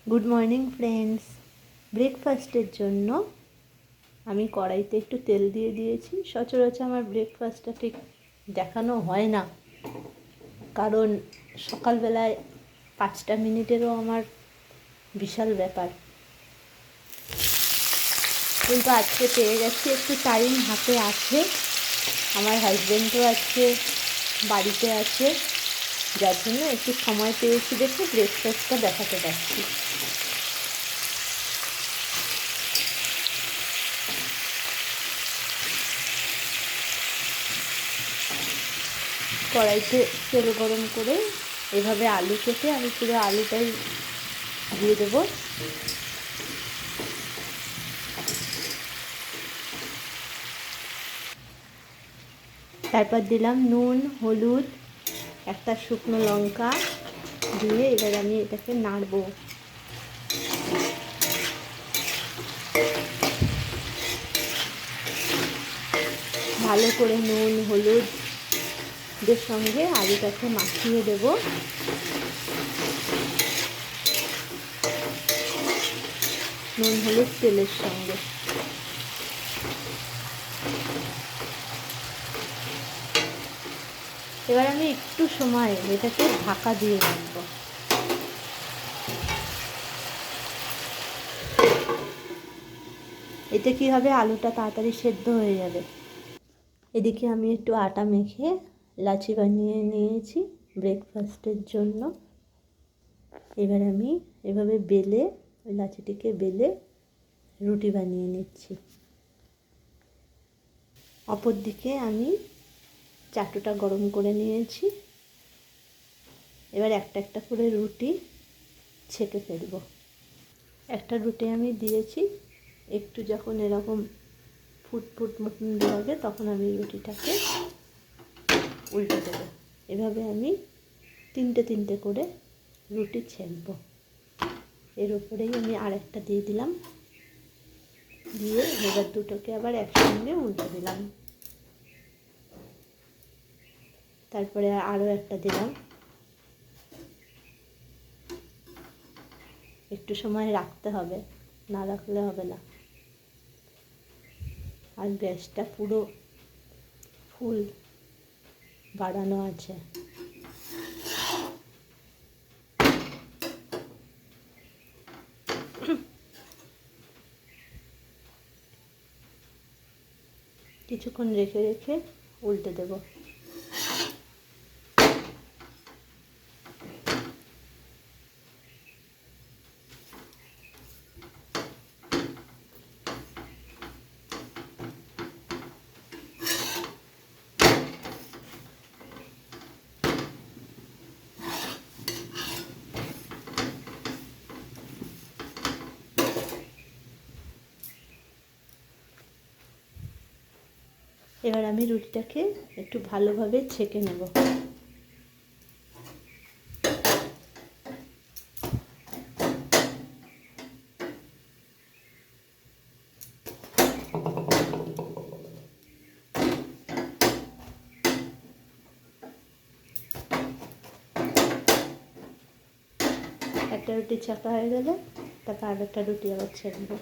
Good morning friends. ব্রেকফাস্টের জন্য আমি কড়াইতে একটু তেল দিয়ে দিয়েছি। সচরাচর আমার ব্রেকফাস্টটা ঠিক দেখানো হয় না, কারণ সকালবেলায় 5টা মিনিটেরও আমার বিশাল ব্যাপার। কিন্তু আজকে পেয়ে গেছি, একটু টাইম হাতে আছে। আমার হাজব্যান্ডও আজকে বাড়িতে আছে, যার জন্য একটু সময় পেয়েছি দেখে ব্রেকফাস্টটা দেখাতে পারছি। কড়াইতে তেল গরম করে এভাবে আলু কেটে আমি পুরো আলুটাই দিয়ে দেবো। তারপর দিলাম নুন, হলুদ, একটা শুকনো লঙ্কা দিয়ে এবার আমি এটাকে নাড়বো। ভালো করে নুন হলুদের সঙ্গে আলুটাকে মাখিয়ে দেব। নুন হলুদ তেলের সঙ্গে এবার আমি একটু সময় এটাকে ঢাকা দিয়ে রাখবো। এতে কি হবে, আলুটা তাড়াতাড়ি সেদ্ধ হয়ে যাবে। এদিকে আমি একটু আটা মেখে লাচি বানিয়ে নিয়েছি ব্রেকফাস্টের জন্য। এবার আমি এভাবে বেলে, ওই লাচিটিকে বেলে রুটি বানিয়ে নিচ্ছি। অপর দিকে আমি চাটুটা গরম করে নিয়েছি। এবার একটা একটা করে রুটি ছেঁকে ফেলব। একটা রুটি আমি দিয়েছি, একটু যখন এরকম ফুট মতন লাগে তখন আমি রুটিটাকে উল্টে দেবো। এভাবে আমি তিনটে তিনটে করে রুটি ছেঁকব। এর উপরেই আমি আরেকটা দিয়ে দিলাম, দিয়ে এবার দুটোকে আবার একসঙ্গে উল্টে দিলাম। তারপরে আরও একটা দিলাম। একটু সময় রাখতে হবে, না রাখলে হবে না। আর গ্যাসটা পুরো ফুল বাড়ানো আছে। কিছুক্ষণ রেখে রেখে উল্টে দেব। এবার আমি রুটিটাকে একটু ভালোভাবে ছেঁকে নেব। একটা রুটি ছাঁকা হয়ে গেলে তারপর আরেকটা রুটি আবার ছেঁকবো।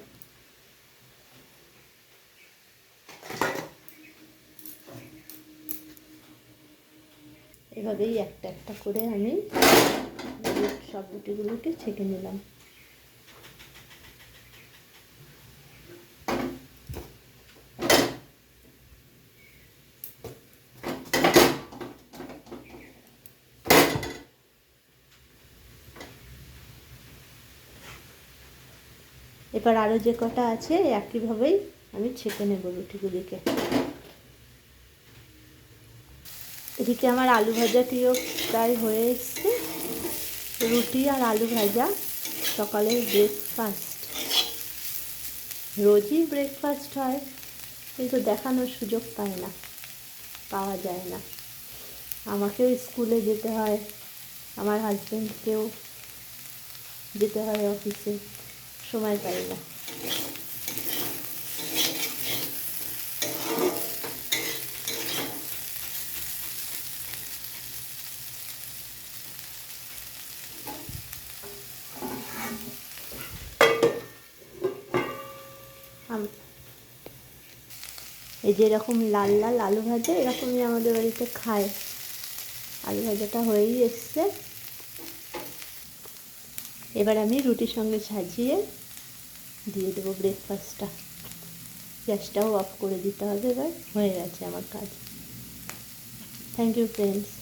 এভাবেই একটা একটা করে আমি সব রুটিগুলোকে ছেঁকে নিলাম। এবার আরও যে কটা আছে একইভাবেই আমি ছেঁকে নেব রুটিগুলিকে। এদিকে আমার আলু ভাজাটিও প্রায় হয়ে এসছে। রুটি আর আলু ভাজা সকালের ব্রেকফাস্ট। রোজই ব্রেকফাস্ট হয়, কিন্তু দেখানোর সুযোগ পাওয়া যায় না। আমাকেও স্কুলে যেতে হয়, আমার হাজব্যান্ডকেও যেতে হয় অফিসে, সময় পাই না। এই যে এরকম লাল লাল আলু ভাজা এরকমই আমাদের বাড়িতে খায়। আলু ভাজাটা হয়েই এসছে। এবার আমি রুটির সঙ্গে সাজিয়ে দিয়ে দেবো ব্রেকফাস্টটা। গ্যাসটাও অফ করে দিতে হবে। এবার হয়ে গেছে আমার কাজ। Thank you friends.